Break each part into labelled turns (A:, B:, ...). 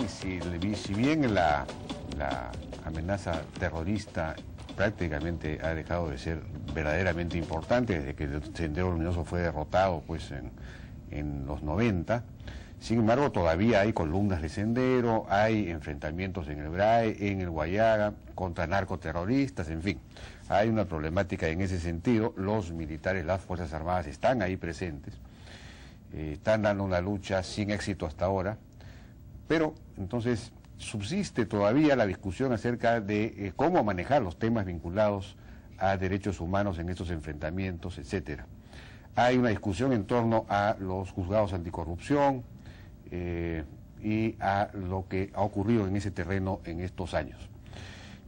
A: si bien la amenaza terrorista prácticamente ha dejado de ser verdaderamente importante desde que el Sendero Luminoso fue derrotado pues en los 90, sin embargo todavía hay columnas de Sendero, hay enfrentamientos en el BRAE, en el Guayaga, contra narcoterroristas, en fin, hay una problemática en ese sentido. Los militares, las Fuerzas Armadas están ahí presentes, están dando una lucha sin éxito hasta ahora, pero entonces subsiste todavía la discusión acerca de cómo manejar los temas vinculados a derechos humanos en estos enfrentamientos, etcétera. Hay una discusión en torno a los juzgados anticorrupción y a lo que ha ocurrido en ese terreno en estos años.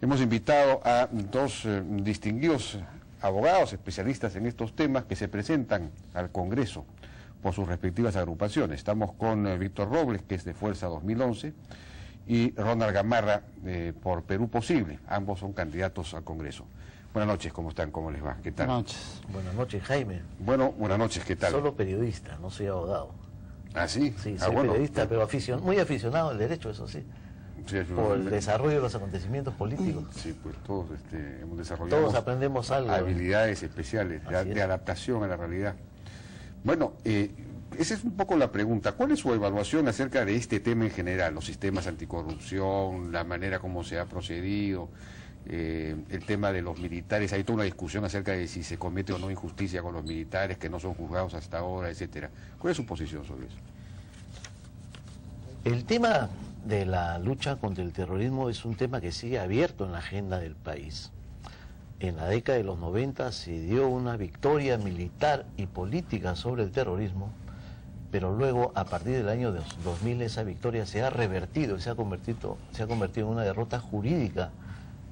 A: Hemos invitado a dos distinguidos abogados especialistas en estos temas que se presentan al Congreso por sus respectivas agrupaciones. Estamos con Víctor Robles, que es de Fuerza 2011, y Ronald Gamarra por Perú Posible. Ambos son candidatos al Congreso. Buenas noches, ¿cómo están? ¿Cómo les va? ¿Qué tal?
B: Buenas noches.
C: Buenas noches, Jaime.
A: Bueno, buenas noches, ¿qué tal?
C: Solo periodista, no soy abogado.
A: ¿Ah, sí?
C: Sí, soy periodista, pero muy aficionado al derecho, eso sí.
A: Sí,
C: por el desarrollo de los acontecimientos políticos.
A: Sí, pues todos hemos desarrollado...
C: Todos aprendemos algo.
A: Habilidades especiales de adaptación a la realidad. Bueno, esa es un poco la pregunta. ¿Cuál es su evaluación acerca de este tema en general? Los sistemas anticorrupción, la manera como se ha procedido, el tema de los militares. Hay toda una discusión acerca de si se comete o no injusticia con los militares que no son juzgados hasta ahora, etcétera. ¿Cuál es su posición sobre eso?
C: El tema de la lucha contra el terrorismo es un tema que sigue abierto en la agenda del país. En la década de los 90 se dio una victoria militar y política sobre el terrorismo, pero luego, a partir del año 2000, esa victoria se ha revertido y se ha convertido en una derrota jurídica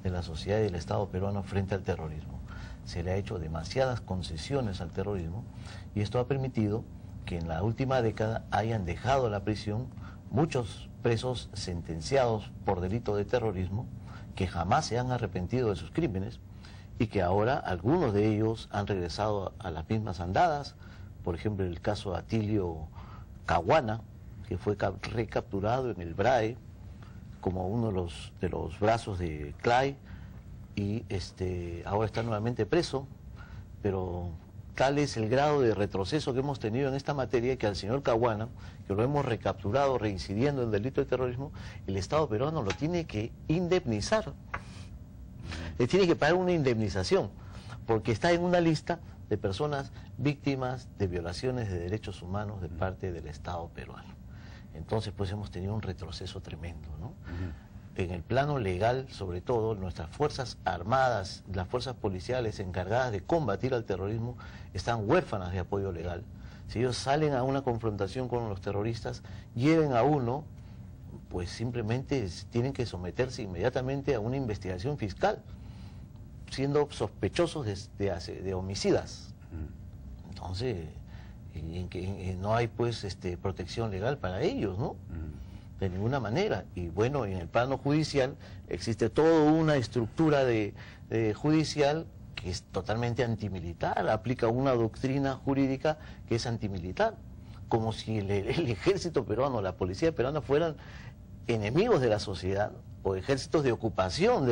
C: de la sociedad y del Estado peruano frente al terrorismo. Se le ha hecho demasiadas concesiones al terrorismo y esto ha permitido que en la última década hayan dejado la prisión muchos presos sentenciados por delito de terrorismo que jamás se han arrepentido de sus crímenes y que ahora algunos de ellos han regresado a las mismas andadas. Por ejemplo, el caso de Atilio Caguana, que fue recapturado en el BRAE como uno de los brazos de Clay y ahora está nuevamente preso, pero tal es el grado de retroceso que hemos tenido en esta materia que al señor Caguana, que lo hemos recapturado reincidiendo en delito de terrorismo, el Estado peruano lo tiene que indemnizar. Le tiene que pagar una indemnización, porque está en una lista de personas víctimas de violaciones de derechos humanos de parte del Estado peruano. Entonces, pues hemos tenido un retroceso tremendo, ¿no? En el plano legal, sobre todo, nuestras fuerzas armadas, las fuerzas policiales encargadas de combatir al terrorismo, están huérfanas de apoyo legal. Si ellos salen a una confrontación con los terroristas, hieren a uno, pues simplemente tienen que someterse inmediatamente a una investigación fiscal, siendo sospechosos de homicidas. Entonces, no hay pues protección legal para ellos, ¿no? De ninguna manera. Y bueno, en el plano judicial existe toda una estructura judicial que es totalmente antimilitar, aplica una doctrina jurídica que es antimilitar, como si el ejército peruano, la policía peruana fueran enemigos de la sociedad o ejércitos de ocupación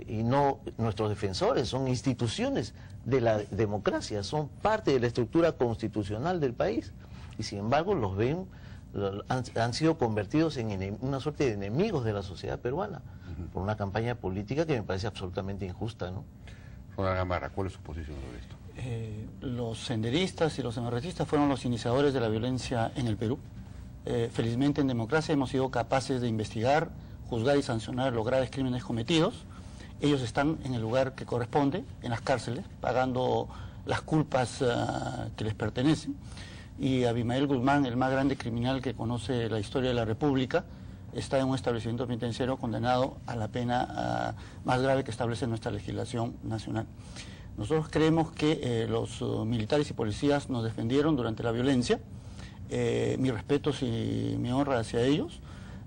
C: y no nuestros defensores, son instituciones de la democracia, son parte de la estructura constitucional del país y sin embargo los ven, han sido convertidos en una suerte de enemigos de la sociedad peruana por una campaña política que me parece absolutamente injusta, ¿no?
A: Juan Gamarra, ¿cuál es su posición sobre esto?
B: Los senderistas y los democracistas fueron los iniciadores de la violencia en el Perú. Felizmente en democracia hemos sido capaces de investigar, juzgar y sancionar los graves crímenes cometidos. Ellos están en el lugar que corresponde, en las cárceles, pagando las culpas que les pertenecen. Y Abimael Guzmán, el más grande criminal que conoce la historia de la República, está en un establecimiento penitenciario condenado a la pena más grave que establece nuestra legislación nacional. Nosotros creemos que los militares y policías nos defendieron durante la violencia. Mi respeto y mi honra hacia ellos,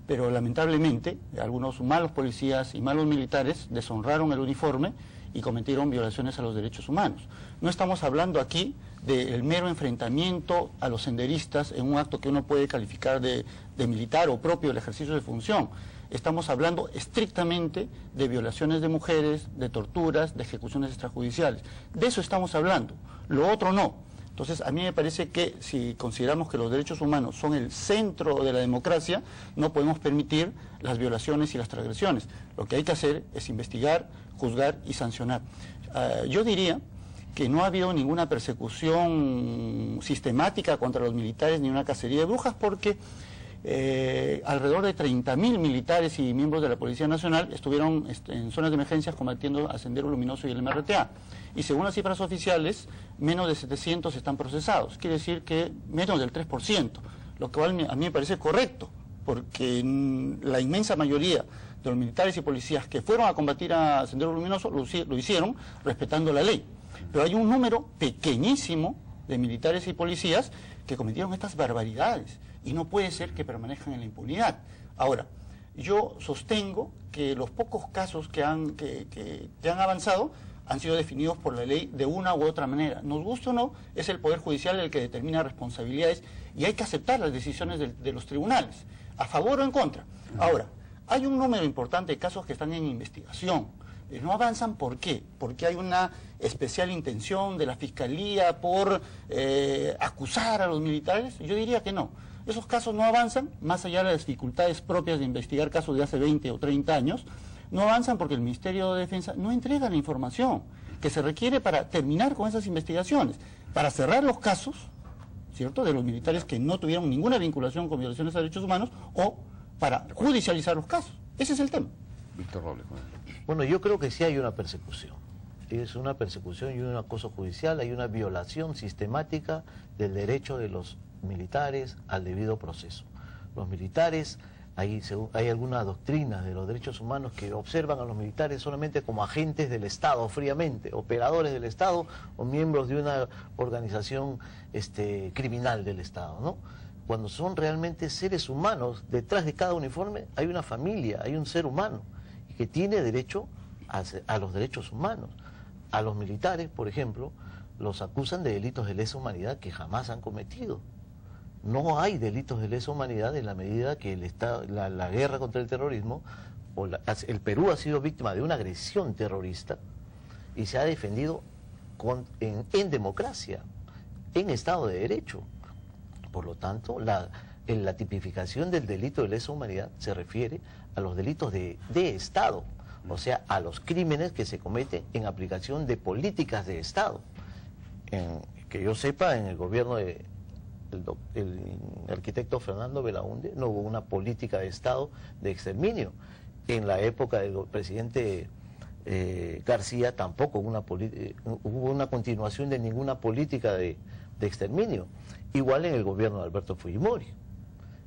B: pero lamentablemente algunos malos policías y malos militares deshonraron el uniforme y cometieron violaciones a los derechos humanos. No estamos hablando aquí del mero enfrentamiento a los senderistas en un acto que uno puede calificar de militar o propio del ejercicio de función. Estamos hablando estrictamente de violaciones de mujeres, de torturas, de ejecuciones extrajudiciales. De eso estamos hablando, lo otro no. Entonces, a mí me parece que si consideramos que los derechos humanos son el centro de la democracia, no podemos permitir las violaciones y las transgresiones. Lo que hay que hacer es investigar, juzgar y sancionar. Yo diría que no ha habido ninguna persecución sistemática contra los militares ni una cacería de brujas, porque alrededor de 30.000 militares y miembros de la Policía Nacional estuvieron en zonas de emergencias combatiendo a Sendero Luminoso y el MRTA. Y según las cifras oficiales, menos de 700 están procesados. Quiere decir que menos del 3%, lo cual a mí me parece correcto, porque la inmensa mayoría de los militares y policías que fueron a combatir a Sendero Luminoso lo hicieron respetando la ley. Pero hay un número pequeñísimo de militares y policías que cometieron estas barbaridades y no puede ser que permanezcan en la impunidad. Ahora, yo sostengo que los pocos casos que han avanzado han sido definidos por la ley de una u otra manera. Nos gusta o no, es el Poder Judicial el que determina responsabilidades y hay que aceptar las decisiones de los tribunales, a favor o en contra. Ahora, hay un número importante de casos que están en investigación. No avanzan, ¿por qué? Porque hay una especial intención de la Fiscalía por acusar a los militares. Yo diría que no. Esos casos no avanzan, más allá de las dificultades propias de investigar casos de hace 20 o 30 años, no avanzan porque el Ministerio de Defensa no entrega la información que se requiere para terminar con esas investigaciones, para cerrar los casos, ¿cierto?, de los militares que no tuvieron ninguna vinculación con violaciones a derechos humanos o para judicializar los casos. Ese es el tema.
A: Víctor Robles.
C: Bueno, yo creo que sí hay una persecución. Es una persecución y un acoso judicial, hay una violación sistemática del derecho de los militares al debido proceso. Los militares, hay algunas doctrinas de los derechos humanos que observan a los militares solamente como agentes del Estado, fríamente, operadores del Estado o miembros de una organización criminal del Estado, ¿no? Cuando son realmente seres humanos, detrás de cada uniforme hay una familia, hay un ser humano que tiene derecho a los derechos humanos. A los militares, por ejemplo, los acusan de delitos de lesa humanidad que jamás han cometido. No hay delitos de lesa humanidad en la medida que la guerra contra el terrorismo, el Perú ha sido víctima de una agresión terrorista y se ha defendido en democracia, en Estado de Derecho. Por lo tanto, la tipificación del delito de lesa humanidad se refiere a los delitos de Estado, o sea, a los crímenes que se cometen en aplicación de políticas de Estado. Que yo sepa, en el gobierno del arquitecto Fernando Belaúnde no hubo una política de Estado de exterminio. En la época del presidente García tampoco hubo una continuación de ninguna política de exterminio. Igual en el gobierno de Alberto Fujimori.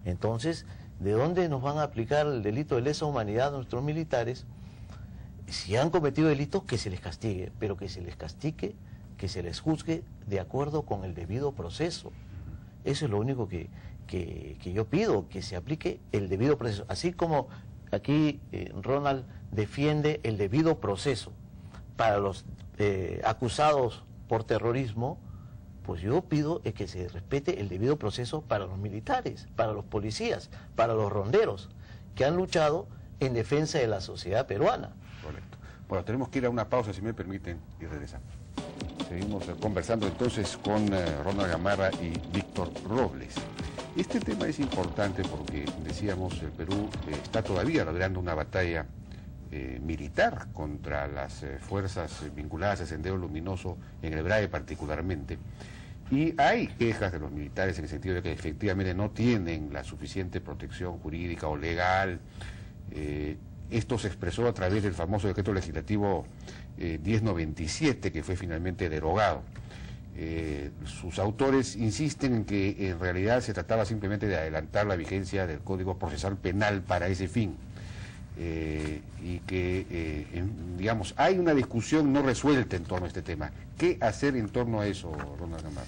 C: Entonces, ¿de dónde nos van a aplicar el delito de lesa humanidad a nuestros militares? Si han cometido delitos, que se les castigue, pero que se les castigue, que se les juzgue de acuerdo con el debido proceso. Eso es lo único que yo pido, que se aplique el debido proceso. Así como aquí Ronald defiende el debido proceso para los acusados por terrorismo, pues yo pido que se respete el debido proceso para los militares, para los policías, para los ronderos, que han luchado en defensa de la sociedad peruana.
A: Correcto. Bueno, tenemos que ir a una pausa, si me permiten, y regresamos. Seguimos conversando entonces con Ronald Gamarra y Víctor Robles. Este tema es importante porque, decíamos, el Perú está todavía librando una batalla militar contra las fuerzas vinculadas a Sendero Luminoso, en el BRAE particularmente. Y hay quejas de los militares en el sentido de que efectivamente no tienen la suficiente protección jurídica o legal. Esto se expresó a través del famoso decreto legislativo 1097, que fue finalmente derogado. Sus autores insisten en que en realidad se trataba simplemente de adelantar la vigencia del Código Procesal Penal para ese fin. Y que, digamos, hay una discusión no resuelta en torno a este tema. ¿Qué hacer en torno a eso, Ronald Gamarra?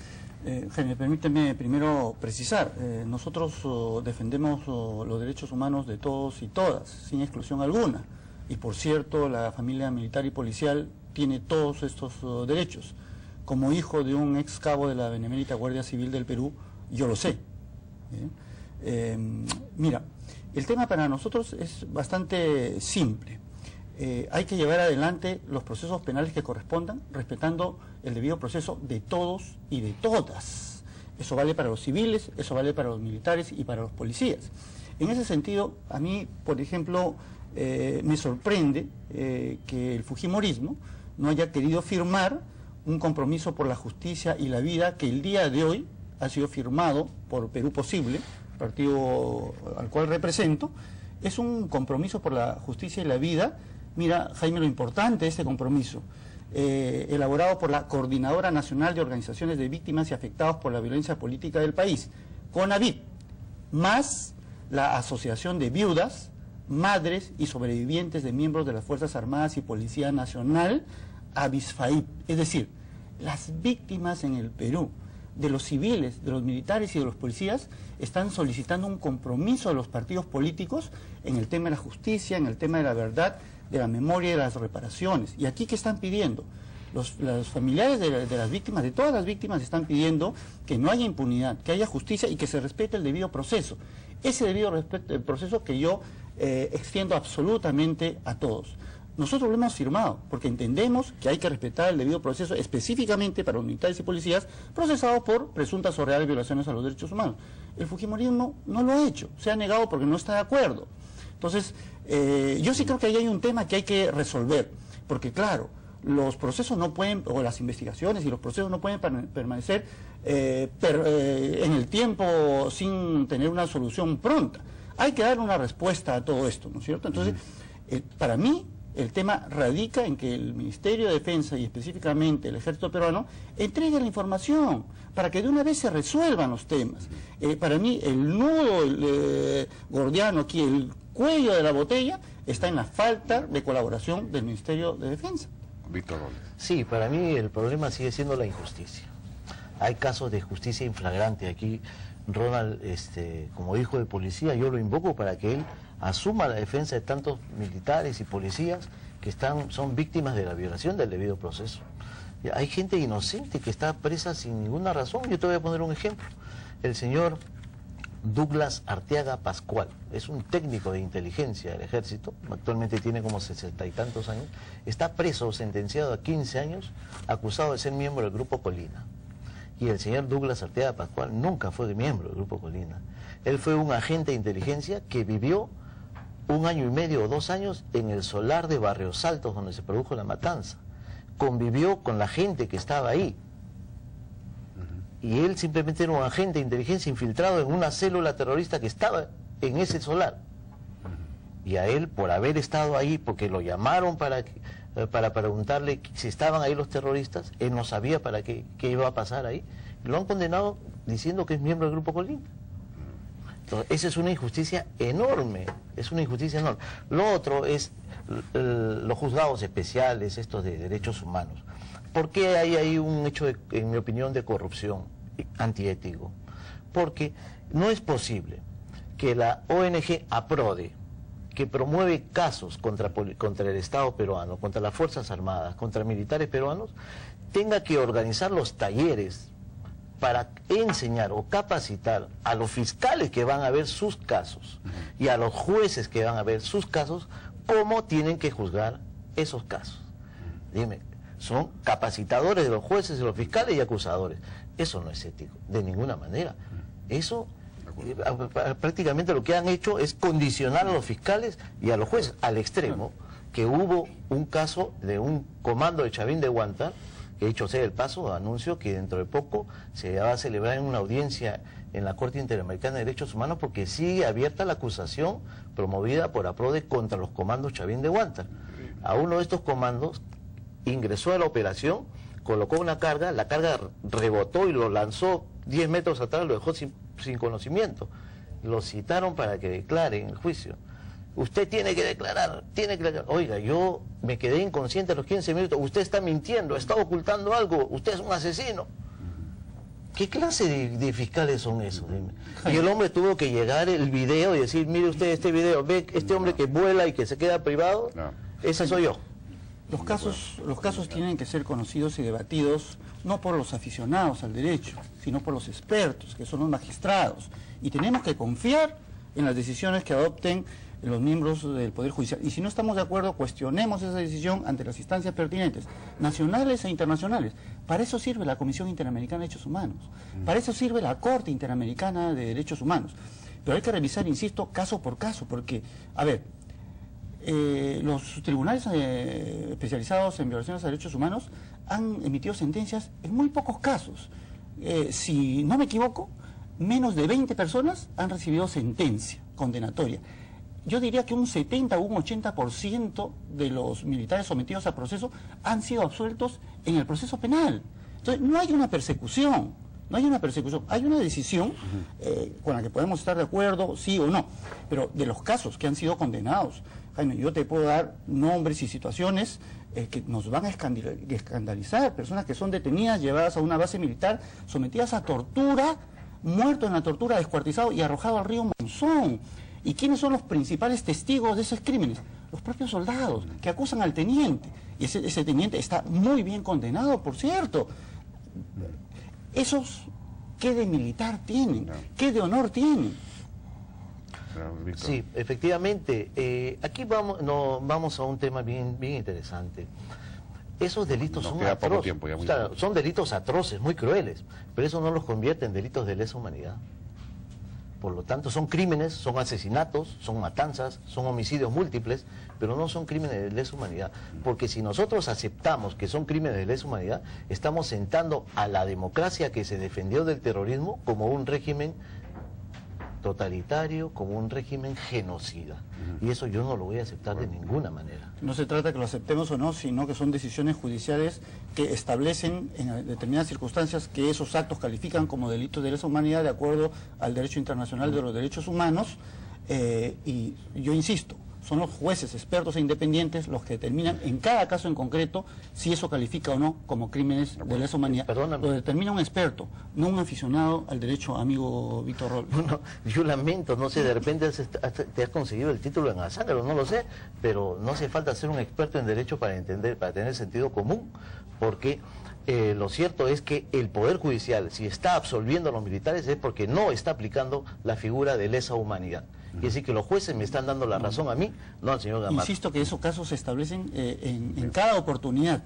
B: Jaime, permíteme primero precisar. Nosotros defendemos los derechos humanos de todos y todas, sin exclusión alguna. Y por cierto, la familia militar y policial tiene todos estos derechos. Como hijo de un ex cabo de la Benemérita Guardia Civil del Perú, yo lo sé. Mira, el tema para nosotros es bastante simple. Hay que llevar adelante los procesos penales que correspondan, respetando el debido proceso de todos y de todas. Eso vale para los civiles, eso vale para los militares y para los policías. En ese sentido, a mí, por ejemplo, me sorprende que el fujimorismo no haya querido firmar un compromiso por la justicia y la vida que el día de hoy ha sido firmado por Perú Posible, partido al cual represento. Es un compromiso por la justicia y la vida. Mira, Jaime, lo importante de este compromiso, elaborado por la Coordinadora Nacional de Organizaciones de Víctimas y Afectados por la Violencia Política del país, CONAVIP, más la Asociación de Viudas, Madres y Sobrevivientes de Miembros de las Fuerzas Armadas y Policía Nacional, ABISFAIP. Es decir, las víctimas en el Perú, de los civiles, de los militares y de los policías, están solicitando un compromiso de los partidos políticos en el tema de la justicia, en el tema de la verdad, de la memoria y de las reparaciones. ¿Y aquí qué están pidiendo? Los familiares de las víctimas, de todas las víctimas, están pidiendo que no haya impunidad, que haya justicia y que se respete el debido proceso. Ese debido proceso que yo extiendo absolutamente a todos. Nosotros lo hemos firmado porque entendemos que hay que respetar el debido proceso específicamente para los militares y policías procesados por presuntas o reales violaciones a los derechos humanos. El fujimorismo no lo ha hecho, se ha negado porque no está de acuerdo. Entonces, yo sí creo que ahí hay un tema que hay que resolver, porque claro, los procesos no pueden, o las investigaciones y los procesos no pueden permanecer en el tiempo sin tener una solución pronta. Hay que dar una respuesta a todo esto, ¿no es cierto? Entonces, para mí, el tema radica en que el Ministerio de Defensa y específicamente el Ejército Peruano entregue la información para que de una vez se resuelvan los temas. Para mí el nudo gordiano aquí, el cuello de la botella, está en la falta de colaboración del Ministerio de Defensa.
A: Víctor Robles.
C: Sí, para mí el problema sigue siendo la injusticia. Hay casos de justicia inflagrante. Aquí Ronald, como hijo de policía, yo lo invoco para que él asuma la defensa de tantos militares y policías que son víctimas de la violación del debido proceso. Hay gente inocente que está presa sin ninguna razón. Yo te voy a poner un ejemplo. El señor Douglas Arteaga Pascual es un técnico de inteligencia del ejército, actualmente tiene como 60 y tantos años, está preso, sentenciado a 15 años, acusado de ser miembro del Grupo Colina. Y el señor Douglas Arteaga Pascual nunca fue miembro del Grupo Colina. Él fue un agente de inteligencia que vivió 1 año y medio o 2 años en el solar de Barrios Altos, donde se produjo la matanza. Convivió con la gente que estaba ahí. Y él simplemente era un agente de inteligencia infiltrado en una célula terrorista que estaba en ese solar. Y a él, por haber estado ahí, porque lo llamaron para preguntarle si estaban ahí los terroristas, él no sabía qué iba a pasar ahí. Y lo han condenado diciendo que es miembro del Grupo Colina. Entonces, esa es una injusticia enorme, es una injusticia enorme. Lo otro es los juzgados especiales, estos de derechos humanos. ¿Por qué hay ahí un hecho, en mi opinión, de corrupción antiético? Porque no es posible que la ONG APRODE, que promueve casos contra el Estado peruano, contra las Fuerzas Armadas, contra militares peruanos, tenga que organizar los talleres para enseñar o capacitar a los fiscales que van a ver sus casos y a los jueces que van a ver sus casos cómo tienen que juzgar esos casos. Dime, son capacitadores de los jueces, de los fiscales y acusadores. Eso no es ético, de ninguna manera. Eso, prácticamente lo que han hecho es condicionar a los fiscales y a los jueces, al extremo que hubo un caso de un comando de Chavín de Huántar, que hecho sea el paso, anuncio que dentro de poco se va a celebrar en una audiencia en la Corte Interamericana de Derechos Humanos, porque sigue abierta la acusación promovida por APRODE contra los comandos Chavín de Huántar. A uno de estos comandos ingresó a la operación, colocó una carga, la carga rebotó y lo lanzó 10 metros atrás, lo dejó sin conocimiento. Lo citaron para que declare en el juicio. Usted tiene que declarar, Oiga, yo me quedé inconsciente a los 15 minutos. Usted está mintiendo, está ocultando algo, usted es un asesino. ¿Qué clase de fiscales son esos? Dime. Y el hombre tuvo que llegar el video y decir, mire usted este video, ve este hombre que vuela y que se queda privado, ese soy yo.
B: Los casos tienen que ser conocidos y debatidos no por los aficionados al derecho, sino por los expertos, que son los magistrados. Y tenemos que confiar en las decisiones que adopten los miembros del Poder Judicial. Y si no estamos de acuerdo, cuestionemos esa decisión ante las instancias pertinentes, nacionales e internacionales. Para eso sirve la Comisión Interamericana de Derechos Humanos. Para eso sirve la Corte Interamericana de Derechos Humanos. Pero hay que revisar, insisto, caso por caso, porque, a ver, los tribunales especializados en violaciones a derechos humanos han emitido sentencias en muy pocos casos. Si no me equivoco, menos de 20 personas han recibido sentencia condenatoria. Yo diría que un 70 o un 80% de los militares sometidos a proceso han sido absueltos en el proceso penal. Entonces, no hay una persecución, hay una decisión con la que podemos estar de acuerdo, sí o no, pero de los casos que han sido condenados, Jaime, yo te puedo dar nombres y situaciones que nos van a escandalizar, personas que son detenidas, llevadas a una base militar, sometidas a tortura, muerto en la tortura, descuartizado y arrojado al río Monzón. ¿Y quiénes son los principales testigos de esos crímenes? Los propios soldados, que acusan al teniente. Y ese teniente está muy bien condenado, por cierto. ¿Esos qué de militar tienen? ¿Qué de honor tienen?
C: Sí, efectivamente. Aquí vamos a un tema bien interesante. Esos delitos son atroces. Claro, son delitos atroces, muy crueles, pero eso no los convierte en delitos de lesa humanidad. Por lo tanto, son crímenes, son asesinatos, son matanzas, son homicidios múltiples, pero no son crímenes de lesa humanidad. Porque si nosotros aceptamos que son crímenes de lesa humanidad, estamos sentando a la democracia que se defendió del terrorismo como un régimen totalitario, como un régimen genocida. Y eso yo no lo voy a aceptar de ninguna manera.
B: No se trata que lo aceptemos o no, sino que son decisiones judiciales que establecen en determinadas circunstancias que esos actos califican como delitos de lesa humanidad de acuerdo al derecho internacional de los derechos humanos. Y yo insisto, son los jueces expertos e independientes los que determinan en cada caso en concreto si eso califica o no como crímenes de lesa humanidad.
C: Perdóname.
B: Lo determina un experto, no un aficionado al derecho, amigo Víctor Robles.
C: No, yo lamento, no sé, de repente te has conseguido el título en la sangre, no lo sé, pero no hace falta ser un experto en derecho para entender, para tener sentido común, porque lo cierto es que el Poder Judicial, si está absolviendo a los militares, es porque no está aplicando la figura de lesa humanidad. Y decir que los jueces me están dando la razón a mí, no al señor Gamarra.
B: Insisto que esos casos se establecen en cada oportunidad.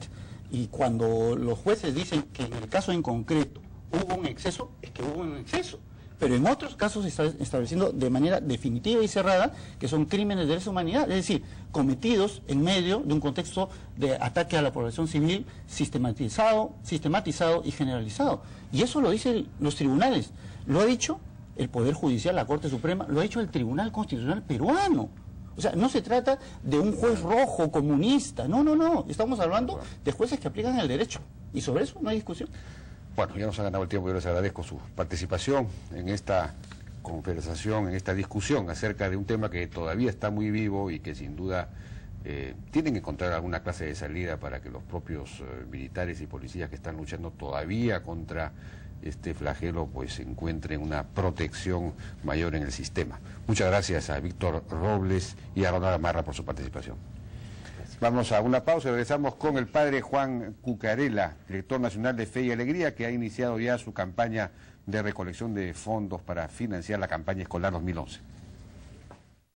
B: Y cuando los jueces dicen que en el caso en concreto hubo un exceso, es que hubo un exceso. Pero en otros casos se está estableciendo de manera definitiva y cerrada que son crímenes de lesa humanidad, es decir, cometidos en medio de un contexto de ataque a la población civil sistematizado y generalizado. Y eso lo dicen los tribunales, lo ha dicho el Poder Judicial, la Corte Suprema, lo ha hecho el Tribunal Constitucional peruano. O sea, no se trata de un juez rojo, comunista, no, estamos hablando de jueces que aplican el derecho. Y sobre eso no hay discusión.
A: Bueno, ya nos ha ganado el tiempo, yo les agradezco su participación en esta conversación, en esta discusión acerca de un tema que todavía está muy vivo y que sin duda tienen que encontrar alguna clase de salida para que los propios militares y policías que están luchando todavía contra este flagelo pues encuentren una protección mayor en el sistema. Muchas gracias a Víctor Robles y a Ronald Gamarra por su participación. Vamos a una pausa y regresamos con el padre Juan Cucarella, director nacional de Fe y Alegría, que ha iniciado ya su campaña de recolección de fondos para financiar la campaña escolar 2011.